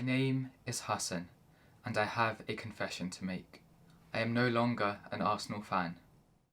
My name is Hassan, and I have a confession to make. I am no longer an Arsenal fan.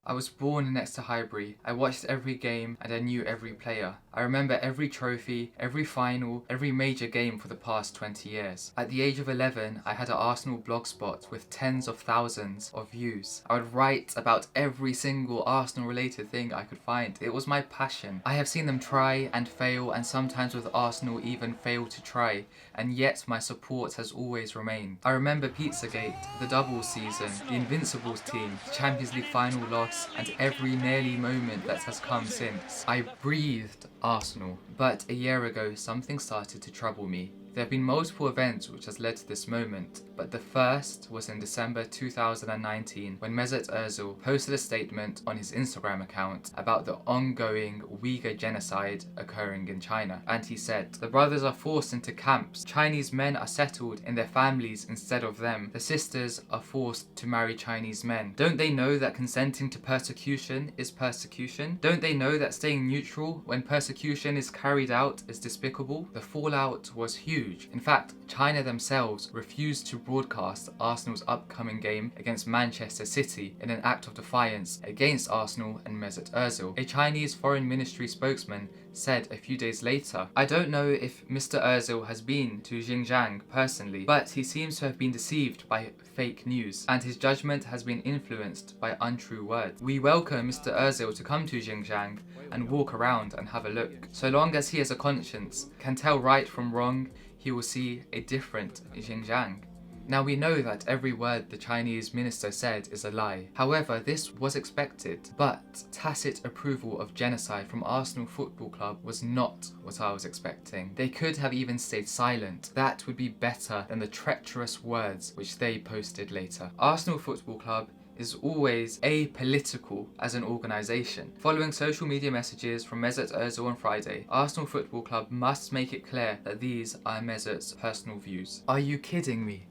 I was born next to Highbury. I watched every game and I knew every player. I remember every trophy, every final, every major game for the past 20 years. At the age of 11, I had an Arsenal blogspot with tens of thousands of views. I would write about every single Arsenal related thing I could find. It was my passion. I have seen them try and fail, and sometimes with Arsenal even fail to try, and yet my support has always remained. I remember Pizzagate, the double season, the Invincibles team, the Champions League final loss, and every nearly moment that has come since. I breathed Arsenal, but a year ago something started to trouble me. There have been multiple events which has led to this moment, but the first was in December 2019 when Mesut Ozil posted a statement on his Instagram account about the ongoing Uyghur Genocide occurring in China. And he said, "The brothers are forced into camps, Chinese men are settled in their families instead of them, the sisters are forced to marry Chinese men. Don't they know that consenting to persecution is persecution? Don't they know that staying neutral when persecution is carried out is despicable?" The fallout was huge. In fact, China themselves refused to broadcast Arsenal's upcoming game against Manchester City in an act of defiance against Arsenal and Mesut Ozil. A Chinese foreign ministry spokesman said a few days later, "I don't know if Mr. Ozil has been to Xinjiang personally, but he seems to have been deceived by fake news, and his judgment has been influenced by untrue words. We welcome Mr. Ozil to come to Xinjiang and walk around and have a look. So long as he has a conscience, can tell right from wrong, he will see a different Xinjiang." Now we know that every word the Chinese minister said is a lie. However, this was expected, but tacit approval of genocide from Arsenal Football Club was not what I was expecting. They could have even stayed silent. That would be better than the treacherous words which they posted later. Arsenal Football Club is always apolitical as an organisation. Following social media messages from Mesut Ozil on Friday, Arsenal Football Club must make it clear that these are Mesut's personal views. Are you kidding me?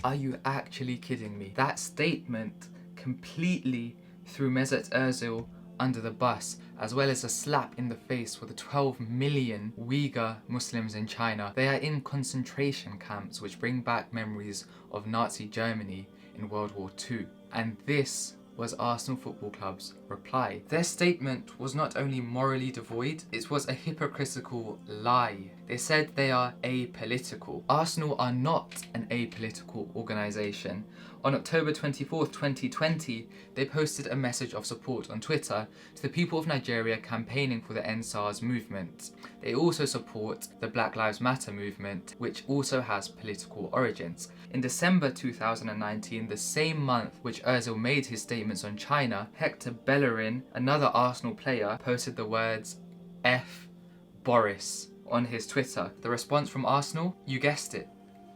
Are you actually kidding me? That statement completely threw Mesut Ozil under the bus, as well as a slap in the face for the 12 million Uyghur Muslims in China. They are in concentration camps which bring back memories of Nazi Germany in World War II. And this was Arsenal Football Club's reply. Their statement was not only morally devoid, it was a hypocritical lie. They said they are apolitical. Arsenal are not an apolitical organisation. On October 24th, 2020, they posted a message of support on Twitter to the people of Nigeria campaigning for the EndSARS movement. They also support the Black Lives Matter movement, which also has political origins. In December 2019, the same month which Ozil made his statements on China, Hector Bellerin, another Arsenal player, posted the words "F Boris" on his Twitter. The response from Arsenal? You guessed it.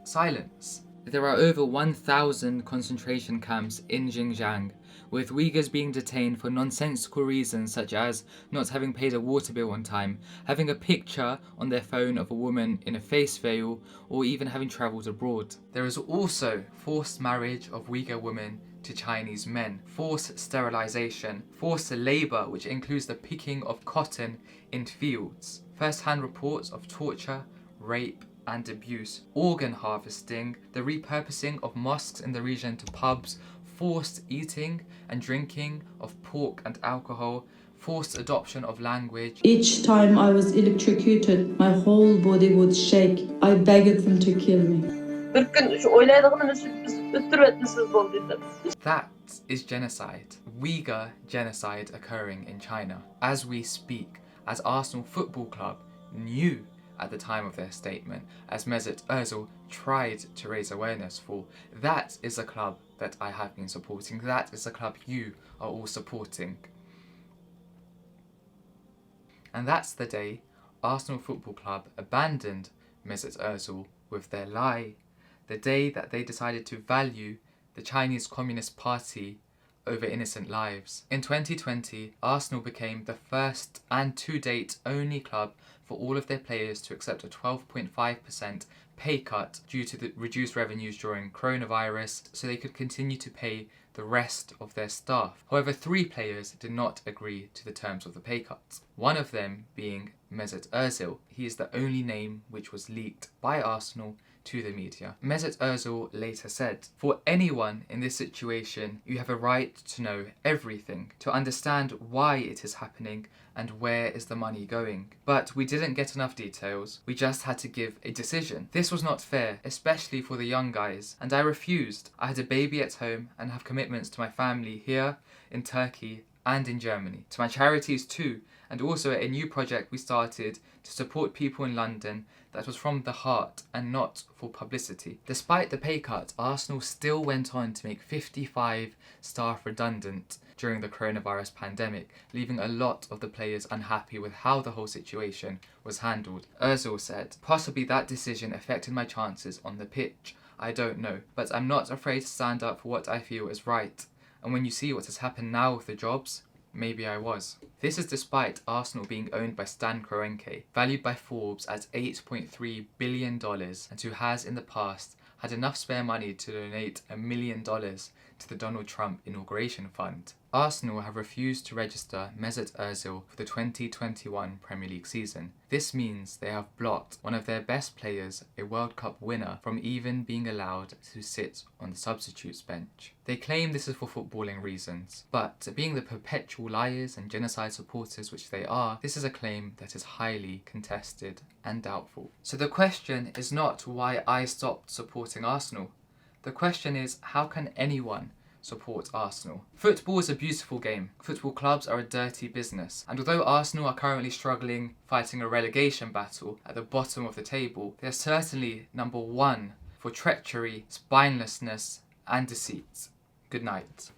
Silence. There are over 1,000 concentration camps in Xinjiang, with Uyghurs being detained for nonsensical reasons such as not having paid a water bill on time, having a picture on their phone of a woman in a face veil, or even having travelled abroad. There is also forced marriage of Uyghur women to Chinese men, forced sterilisation, forced labour which includes the picking of cotton in fields, first-hand reports of torture, rape, and abuse, organ harvesting, the repurposing of mosques in the region to pubs, forced eating and drinking of pork and alcohol, forced adoption of language. Each time I was electrocuted, my whole body would shake. I begged them to kill me. That is genocide. Uyghur genocide occurring in China. As we speak, as Arsenal Football Club knew at the time of their statement, as Mesut Ozil tried to raise awareness for. That is a club that I have been supporting. That is a club you are all supporting. And that's the day Arsenal Football Club abandoned Mesut Ozil with their lie. The day that they decided to value the Chinese Communist Party over innocent lives. In 2020, Arsenal became the first and to date only club for all of their players to accept a 12.5% pay cut due to the reduced revenues during coronavirus, so they could continue to pay the rest of their staff. However, 3 players did not agree to the terms of the pay cut. One of them being Mesut Ozil. He is the only name which was leaked by Arsenal to the media. Mesut Ozil later said, "For anyone in this situation, you have a right to know everything, to understand why it is happening and where is the money going. But we didn't get enough details, we just had to give a decision. This was not fair, especially for the young guys, and I refused. I had a baby at home and have commitments to my family here, in Turkey and in Germany, to my charities too, and also a new project we started to support people in London that was from the heart and not for publicity." Despite the pay cut, Arsenal still went on to make 55 staff redundant during the coronavirus pandemic, leaving a lot of the players unhappy with how the whole situation was handled. Ozil said, "Possibly that decision affected my chances on the pitch. I don't know, but I'm not afraid to stand up for what I feel is right. And when you see what has happened now with the jobs, maybe I was." This is despite Arsenal being owned by Stan Kroenke, valued by Forbes at $8.3 billion, and who has in the past had enough spare money to donate $1 million to the Donald Trump inauguration fund. Arsenal have refused to register Mesut Ozil for the 2021 Premier League season. This means they have blocked one of their best players, a World Cup winner, from even being allowed to sit on the substitutes bench. They claim this is for footballing reasons, but being the perpetual liars and genocide supporters which they are, this is a claim that is highly contested and doubtful. So the question is not why I stopped supporting Arsenal. The question is, how can anyone support Arsenal? Football is a beautiful game. Football clubs are a dirty business. And although Arsenal are currently struggling, fighting a relegation battle at the bottom of the table, they are certainly number one for treachery, spinelessness, and deceit. Good night.